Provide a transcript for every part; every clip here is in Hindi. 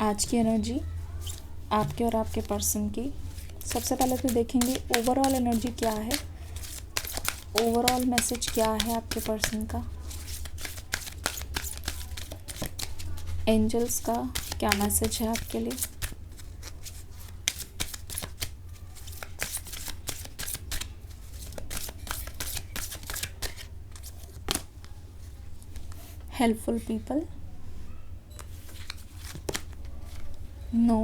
आज की एनर्जी आपके और आपके पर्सन की। सबसे पहले तो देखेंगे ओवरऑल एनर्जी क्या है, ओवरऑल मैसेज क्या है आपके पर्सन का, एंजल्स का क्या मैसेज है आपके लिए। Helpful people, no,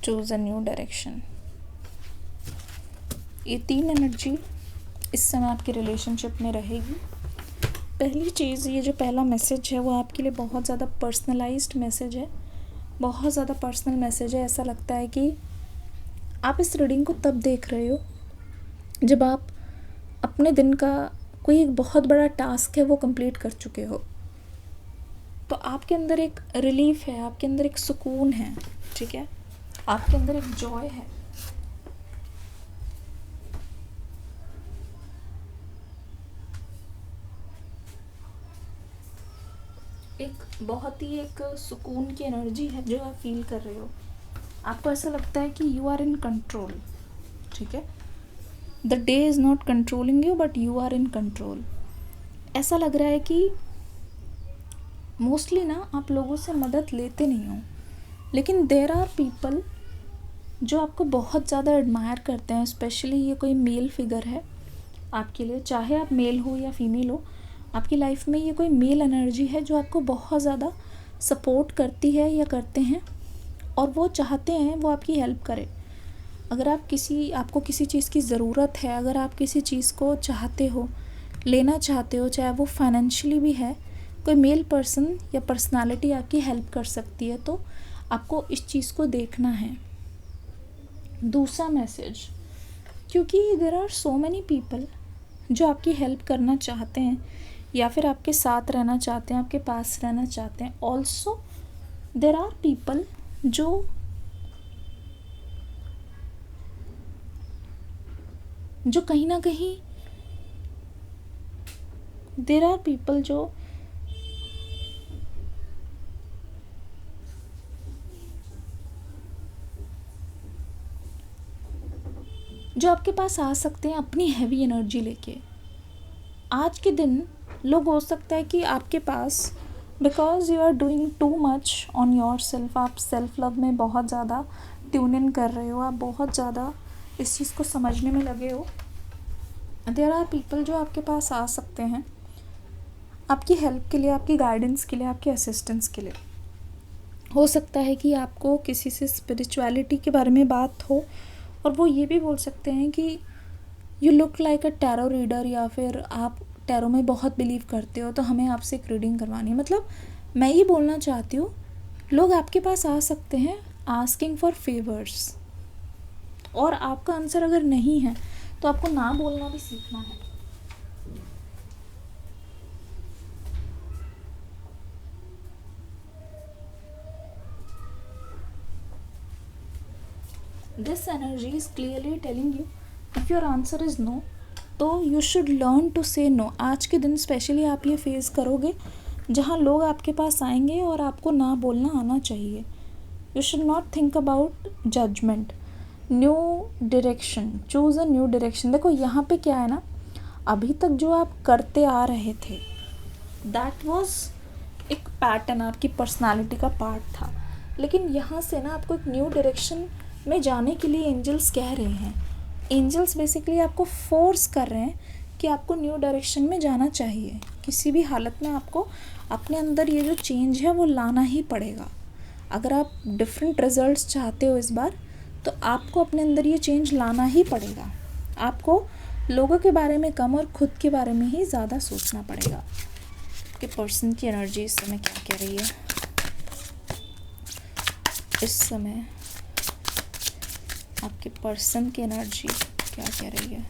choose a new direction. ये 3 एनर्जी इस समय आपके रिलेशनशिप में रहेगी। पहली चीज़, ये जो पहला मैसेज है वो आपके लिए बहुत ज़्यादा पर्सनलाइज्ड मैसेज है, बहुत ज़्यादा पर्सनल मैसेज है। ऐसा लगता है कि आप इस रीडिंग को तब देख रहे हो जब आप अपने दिन का कोई एक बहुत बड़ा टास्क है वो कंप्लीट कर चुके हो, तो आपके अंदर एक रिलीफ है, आपके अंदर एक सुकून है, ठीक है, आपके अंदर एक जॉय है। एक बहुत ही एक सुकून की एनर्जी है जो आप फील कर रहे हो। आपको ऐसा लगता है कि यू आर इन कंट्रोल, ठीक है। The day is not controlling you but you are in control. ऐसा लग रहा है कि मोस्टली ना आप लोगों से मदद लेते नहीं हो, लेकिन देयर आर पीपल जो आपको बहुत ज़्यादा एडमायर करते हैं। स्पेशली ये कोई मेल फिगर है आपके लिए, चाहे आप मेल हो या फीमेल हो, आपकी लाइफ में ये कोई मेल एनर्जी है जो आपको बहुत ज़्यादा सपोर्ट करती है या करते हैं, और वो चाहते हैं वो आपकी हेल्प करे। अगर आपको किसी चीज़ की ज़रूरत है, अगर आप किसी चीज़ को चाहते हो, लेना चाहते हो, चाहे वो फाइनेंशियली भी है, कोई मेल पर्सन या पर्सनालिटी आपकी हेल्प कर सकती है, तो आपको इस चीज़ को देखना है। दूसरा मैसेज, क्योंकि there are so many people जो आपकी हेल्प करना चाहते हैं या फिर आपके साथ रहना चाहते हैं, आपके पास रहना चाहते हैं। ऑल्सो देयर आर पीपल जो कहीं ना कहीं, देयर आर पीपल जो आपके पास आ सकते हैं अपनी हैवी एनर्जी लेके। आज के दिन लोग हो सकता है कि आपके पास, because you are doing too much on yourself, आप सेल्फ लव में बहुत ज़्यादा ट्यून इन कर रहे हो, आप बहुत ज़्यादा इस चीज़ को समझने में लगे हो। देयर आर पीपल जो आपके पास आ सकते हैं आपकी हेल्प के लिए, आपकी गाइडेंस के लिए, आपके असिस्टेंस के लिए। हो सकता है कि आपको किसी से स्पिरिचुअलिटी के बारे में बात हो, और वो ये भी बोल सकते हैं कि you look like a tarot reader, या फिर आप टैरो में बहुत बिलीव करते हो तो हमें आपसे एक रीडिंग करवानी है। मतलब मैं ये बोलना चाहती हूँ, लोग आपके पास आ सकते हैं आस्किंग फॉर फेवर्स, और आपका आंसर अगर नहीं है तो आपको ना बोलना भी सीखना है। This energy is clearly telling you if your answer is no, तो you should learn to say no। आज के दिन स्पेशली आप ये फेस करोगे जहाँ लोग आपके पास आएंगे और आपको ना बोलना आना चाहिए। You should not think about judgment। New direction, choose a new direction. देखो यहाँ पे क्या है ना, अभी तक जो आप करते आ रहे थे दैट वॉज एक पैटर्न, आपकी पर्सनालिटी का पार्ट था, लेकिन यहाँ से ना आपको एक न्यू डायरेक्शन में जाने के लिए एंजल्स कह रहे हैं। एंजल्स बेसिकली आपको फोर्स कर रहे हैं कि आपको न्यू डायरेक्शन में जाना चाहिए। किसी भी हालत में आपको अपने अंदर ये जो चेंज है वो लाना ही पड़ेगा। अगर आप डिफरेंट रिजल्ट्स चाहते हो इस बार, तो आपको अपने अंदर ये चेंज लाना ही पड़ेगा। आपको लोगों के बारे में कम और खुद के बारे में ही ज़्यादा सोचना पड़ेगा। कि पर्सन की एनर्जी इस समय क्या कह रही है। इस समय आपके पर्सन की एनर्जी क्या कह रही है।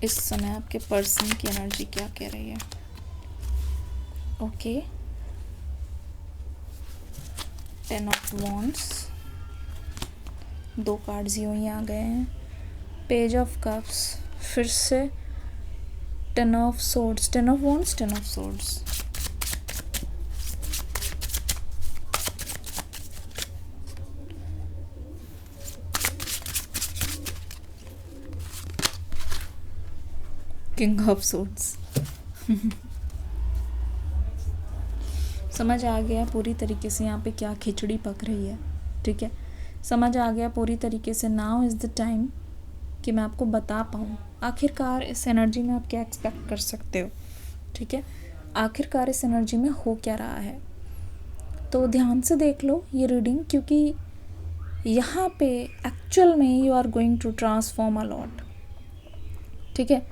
इस समय आपके पर्सन की एनर्जी क्या कह रही है। ओके, 10 ऑफ वॉन्ड्स, 2 कार्ड्स यूँ ही आ गए हैं। पेज ऑफ कप्स, फिर से 10 of swords, 10 of wands, 10 of swords. King of swords. समझ आ गया पूरी तरीके से यहाँ पे क्या खिचड़ी पक रही है, ठीक है। समझ आ गया पूरी तरीके से। नाउ इज़ द टाइम कि मैं आपको बता पाऊँ आखिरकार इस एनर्जी में आप क्या एक्सपेक्ट कर सकते हो, ठीक है। आखिरकार इस एनर्जी में हो क्या रहा है। तो ध्यान से देख लो ये रीडिंग, क्योंकि यहाँ पे एक्चुअल में you are going to transform a lot, ठीक है।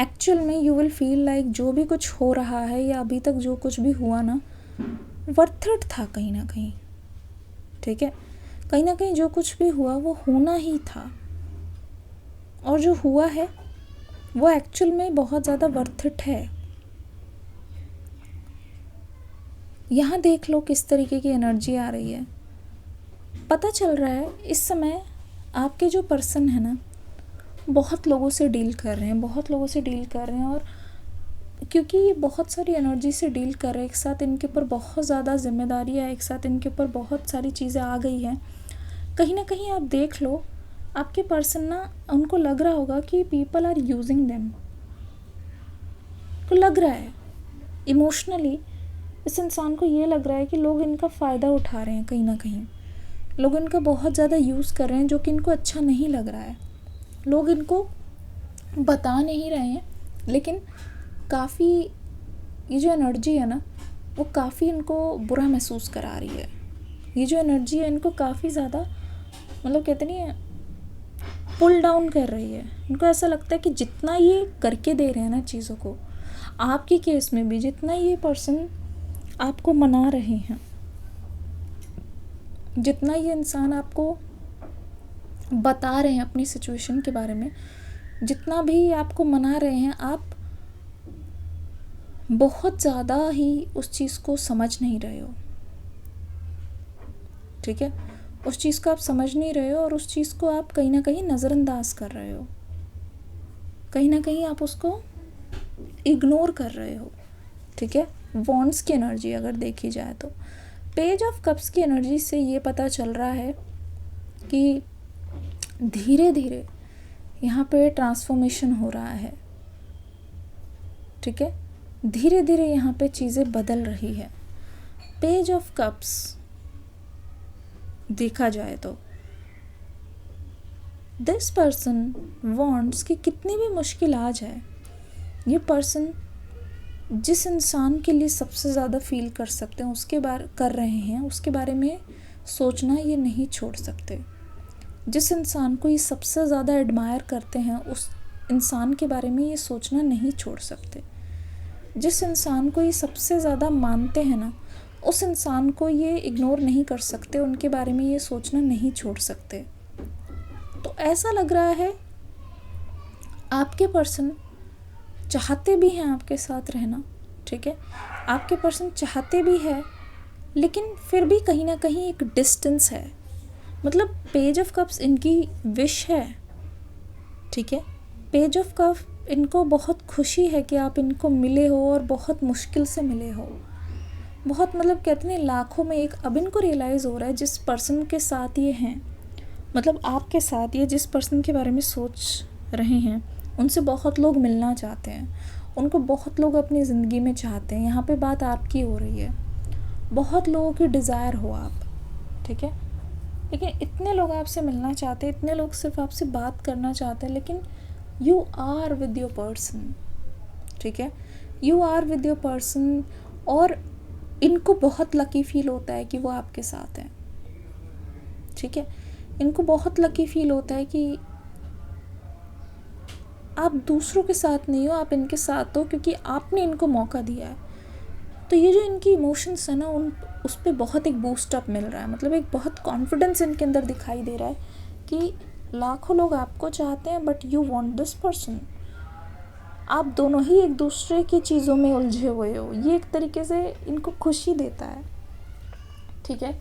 एक्चुअल में यू विल फील लाइक जो भी कुछ हो रहा है या अभी तक जो कुछ भी हुआ ना, वर्थ इट था कहीं ना कहीं, ठीक है। कहीं ना कहीं जो कुछ भी हुआ वो होना ही था, और जो हुआ है वो एक्चुअल में बहुत ज़्यादा वर्थ इट है। यहाँ देख लो किस तरीके की एनर्जी आ रही है। पता चल रहा है इस समय आपके जो पर्सन है ना, बहुत लोगों से डील कर रहे हैं, बहुत लोगों से डील कर रहे हैं। और क्योंकि ये बहुत सारी एनर्जी से डील कर रहे हैं, एक साथ इनके ऊपर बहुत ज़्यादा जिम्मेदारियाँ, एक साथ इनके ऊपर बहुत सारी चीज़ें आ गई हैं। कहीं ना कहीं आप देख लो आपके पर्सन ना, उनको लग रहा होगा कि पीपल आर यूजिंग देम, को लग रहा है इमोशनली इस इंसान को ये लग रहा है कि लोग इनका फ़ायदा उठा रहे हैं, कहीं ना कहीं लोग इनका बहुत ज़्यादा यूज़ कर रहे हैं, जो कि इनको अच्छा नहीं लग रहा है। लोग इनको बता नहीं रहे हैं, लेकिन काफ़ी ये जो एनर्जी है ना, वो काफ़ी इनको बुरा महसूस करा रही है। ये जो एनर्जी है इनको काफ़ी ज़्यादा, मतलब कहते नहीं है, पुल डाउन कर रही है। इनको ऐसा लगता है कि जितना ये करके दे रहे हैं ना चीज़ों को, आपके केस में भी जितना ये पर्सन आपको मना रहे हैं, जितना ये इंसान आपको बता रहे हैं अपनी सिचुएशन के बारे में, जितना भी आपको मना रहे हैं, आप बहुत ज़्यादा ही उस चीज़ को समझ नहीं रहे हो, ठीक है। उस चीज़ को आप समझ नहीं रहे हो, और उस चीज़ को आप कहीं ना कहीं नज़रअंदाज कर रहे हो, कहीं ना कहीं आप उसको इग्नोर कर रहे हो, ठीक है। वॉन्ड्स की एनर्जी अगर देखी जाए तो पेज ऑफ कप्स की एनर्जी से ये पता चल रहा है कि धीरे धीरे यहाँ पे ट्रांसफॉर्मेशन हो रहा है, ठीक है। धीरे धीरे यहाँ पे चीज़ें बदल रही है। पेज ऑफ कप्स देखा जाए तो दिस पर्सन वांट्स कि कितनी भी मुश्किल आ जाए, ये पर्सन जिस इंसान के लिए सबसे ज़्यादा फील कर सकते हैं, उसके बारे कर रहे हैं, उसके बारे में सोचना ये नहीं छोड़ सकते। जिस इंसान को ये सबसे ज़्यादा एडमायर करते हैं, उस इंसान के बारे में ये सोचना नहीं छोड़ सकते। जिस इंसान को ये सबसे ज़्यादा मानते हैं ना, उस इंसान को ये इग्नोर नहीं कर सकते, उनके बारे में ये सोचना नहीं छोड़ सकते। तो ऐसा लग रहा है आपके पर्सन चाहते भी हैं आपके साथ रहना, ठीक है। आपके पर्सन चाहते भी है, लेकिन फिर भी कहीं ना कहीं एक डिस्टेंस है। मतलब पेज ऑफ कप्स इनकी विश है, ठीक है। पेज ऑफ कप इनको बहुत खुशी है कि आप इनको मिले हो, और बहुत मुश्किल से मिले हो, बहुत, मतलब कहते हैं लाखों में एक। अब इनको रियलाइज़ हो रहा है जिस पर्सन के साथ ये हैं, मतलब आपके साथ ये जिस पर्सन के बारे में सोच रहे हैं, उनसे बहुत लोग मिलना चाहते हैं, उनको बहुत लोग अपनी ज़िंदगी में चाहते हैं। यहाँ पे बात आपकी हो रही है, बहुत लोगों की डिज़ायर हो आप, ठीक है। लेकिन इतने लोग आपसे मिलना चाहते हैं, इतने लोग सिर्फ आपसे बात करना चाहते हैं, लेकिन you are with your person, ठीक है। You are with your person, और इनको बहुत लकी फील होता है कि वो आपके साथ हैं, ठीक है। इनको बहुत लकी फील होता है कि आप दूसरों के साथ नहीं हो, आप इनके साथ हो, क्योंकि आपने इनको मौका दिया है। तो ये जो इनकी इमोशंस है ना, उस पर बहुत एक बूस्ट अप मिल रहा है। मतलब एक बहुत कॉन्फिडेंस इनके अंदर दिखाई दे रहा है कि लाखों लोग आपको चाहते हैं, but you want this person. आप दोनों ही एक दूसरे की चीज़ों में उलझे हुए हो। ये एक तरीके से इनको खुशी देता है, ठीक है।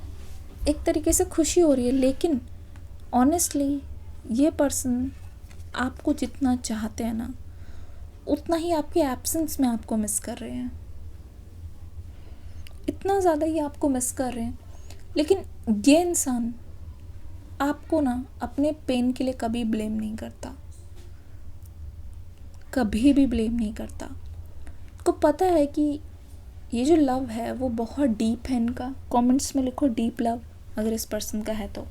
एक तरीके से खुशी हो रही है, लेकिन ऑनेस्टली ये पर्सन आपको जितना चाहते हैं ना, उतना ही आपके एब्सेंस में आपको मिस कर रहे हैं, इतना ज़्यादा ही आपको मिस कर रहे हैं। लेकिन ये इंसान आपको ना अपने पेन के लिए कभी ब्लेम नहीं करता, कभी भी ब्लेम नहीं करता। को पता है कि ये जो लव है वो बहुत डीप है इनका। कमेंट्स में लिखो डीप लव, अगर इस पर्सन का है तो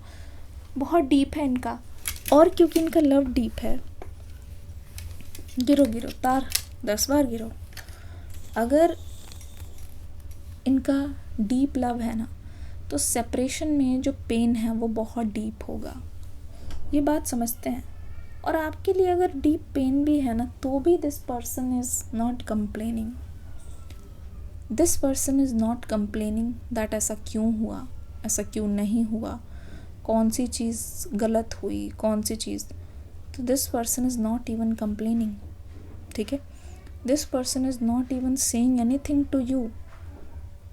बहुत डीप है इनका। और क्योंकि इनका लव डीप है, गिरो गिरो तार 10 बार गिरो, अगर इनका डीप लव है ना, तो सेपरेशन में जो पेन है वो बहुत डीप होगा, ये बात समझते हैं। और आपके लिए अगर डीप पेन भी है ना, तो भी this person is not complaining, this person is not complaining that ऐसा क्यों हुआ, ऐसा क्यों नहीं हुआ, कौन सी चीज़ गलत हुई, कौन सी चीज़। तो this person is not even complaining, ठीक है। This person is not even saying anything to you,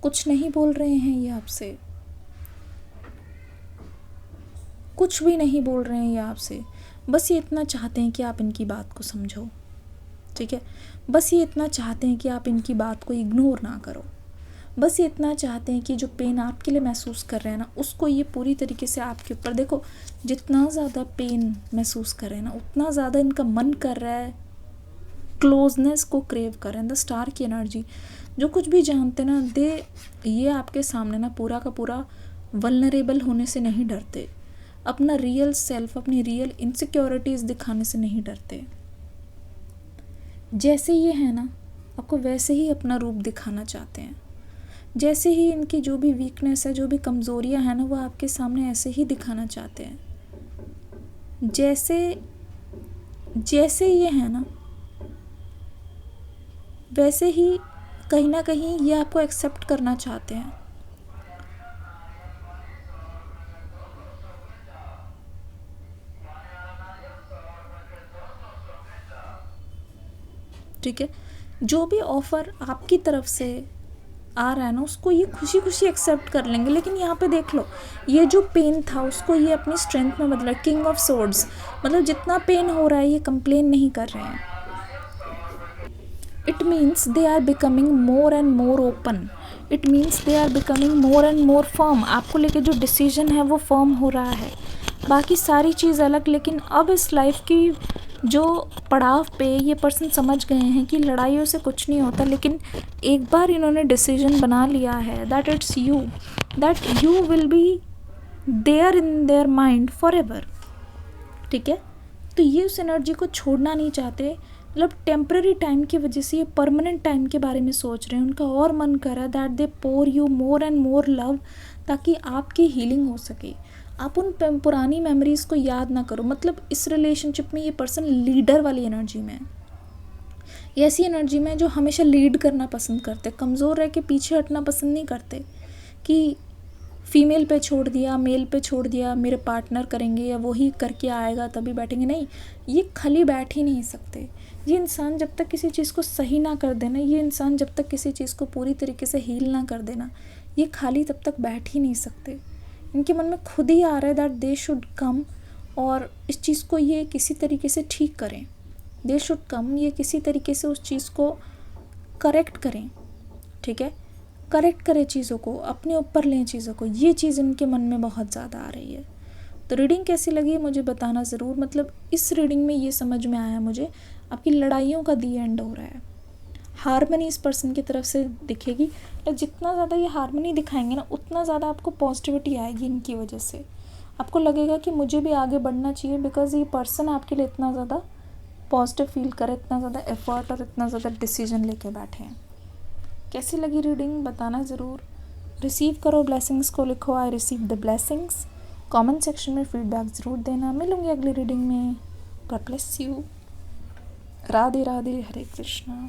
कुछ नहीं बोल रहे हैं ये आपसे, कुछ भी नहीं बोल रहे हैं ये आपसे। बस ये इतना चाहते हैं कि आप इनकी बात को समझो, ठीक है। बस ये इतना चाहते हैं कि आप इनकी बात को इग्नोर ना करो। बस ये इतना चाहते हैं कि जो पेन आपके लिए महसूस कर रहे हैं ना, उसको ये पूरी तरीके से आपके ऊपर, देखो जितना ज़्यादा पेन महसूस कर रहे हैं ना, उतना ज़्यादा इनका मन कर रहा है, क्लोजनेस को क्रेव कर रहे हैं। द स्टार की एनर्जी, जो कुछ भी जानते ना दे, ये आपके सामने ना पूरा का पूरा वल्नरेबल होने से नहीं डरते, अपना रियल सेल्फ, अपनी रियल इनसिक्योरिटीज़ दिखाने से नहीं डरते। जैसे ये है ना, आपको वैसे ही अपना रूप दिखाना चाहते हैं। जैसे ही इनकी जो भी वीकनेस है, जो भी कमज़ोरियां हैं ना, वो आपके सामने ऐसे ही दिखाना चाहते हैं। जैसे ये है ना, वैसे ही कहीं ना कहीं ये आपको एक्सेप्ट करना चाहते हैं। ठीक है, जो भी ऑफ़र आपकी तरफ से आ रहा है ना, उसको ये खुशी खुशी एक्सेप्ट कर लेंगे। लेकिन यहाँ पे देख लो, ये जो पेन था उसको ये अपनी स्ट्रेंथ में बदला। किंग ऑफ सोर्ड्स, मतलब जितना पेन हो रहा है ये कंप्लेन नहीं कर रहे हैं। It means they are becoming more and more open, it means they are becoming more and more firm. आपको लेके जो डिसीजन है वो फर्म हो रहा है, बाकी सारी चीज़ अलग। लेकिन अब इस लाइफ की जो पड़ाव पे ये पर्सन समझ गए हैं कि लड़ाइयों से कुछ नहीं होता। लेकिन एक बार इन्होंने डिसीजन बना लिया है that it's you, that you will be there in their mind forever, ठीक है। तो ये उस एनर्जी को छोड़ना नहीं चाहते। मतलब टेम्पररी टाइम की वजह से ये परमानेंट टाइम के बारे में सोच रहे हैं। उनका और मन कर रहा है that they pour you more and more love, ताकि आपकी हीलिंग हो सके। आप उन पुरानी मेमोरीज़ को याद ना करो। मतलब इस रिलेशनशिप में ये पर्सन लीडर वाली एनर्जी में है, ये ऐसी एनर्जी में जो हमेशा लीड करना पसंद करते, कमज़ोर रह के पीछे हटना पसंद नहीं करते कि फीमेल पे छोड़ दिया, मेल पे छोड़ दिया, मेरे पार्टनर करेंगे या वही करके आएगा तभी बैठेंगे। नहीं, ये खाली बैठ ही नहीं सकते। ये इंसान जब तक किसी चीज़ को सही ना कर देना, ये इंसान जब तक किसी चीज़ को पूरी तरीके से हील ना कर देना, ये खाली तब तक बैठ ही नहीं सकते। इनके मन में खुद ही आ रहा है दैट दे शुड कम, और इस चीज़ को ये किसी तरीके से ठीक करें। दे शुड कम, ये किसी तरीके से उस चीज़ को करेक्ट करें, ठीक है, करेक्ट करें चीज़ों को, अपने ऊपर लें चीज़ों को। ये चीज़ इनके मन में बहुत ज़्यादा आ रही है। तो रीडिंग कैसी लगी मुझे बताना ज़रूर। मतलब इस रीडिंग में ये समझ में आया मुझे, आपकी लड़ाइयों का दी एंड हो रहा है। हारमनी इस पर्सन की तरफ से दिखेगी, तो जितना ज़्यादा ये हारमनी दिखाएंगे ना, उतना ज़्यादा आपको पॉजिटिविटी आएगी इनकी वजह से। आपको लगेगा कि मुझे भी आगे बढ़ना चाहिए, बिकॉज़ ये पर्सन आपके लिए इतना ज़्यादा पॉजिटिव फील करे, इतना ज़्यादा एफर्ट और इतना ज़्यादा डिसीजन लेके बैठे हैं। कैसी लगी रीडिंग बताना ज़रूर। रिसीव करो ब्लेसिंग्स को, लिखो I receive the blessings. Comment section में फीडबैक ज़रूर देना। मिलूँगी अगली रीडिंग में। God bless you. Radhe Radhe, Hare Krishna.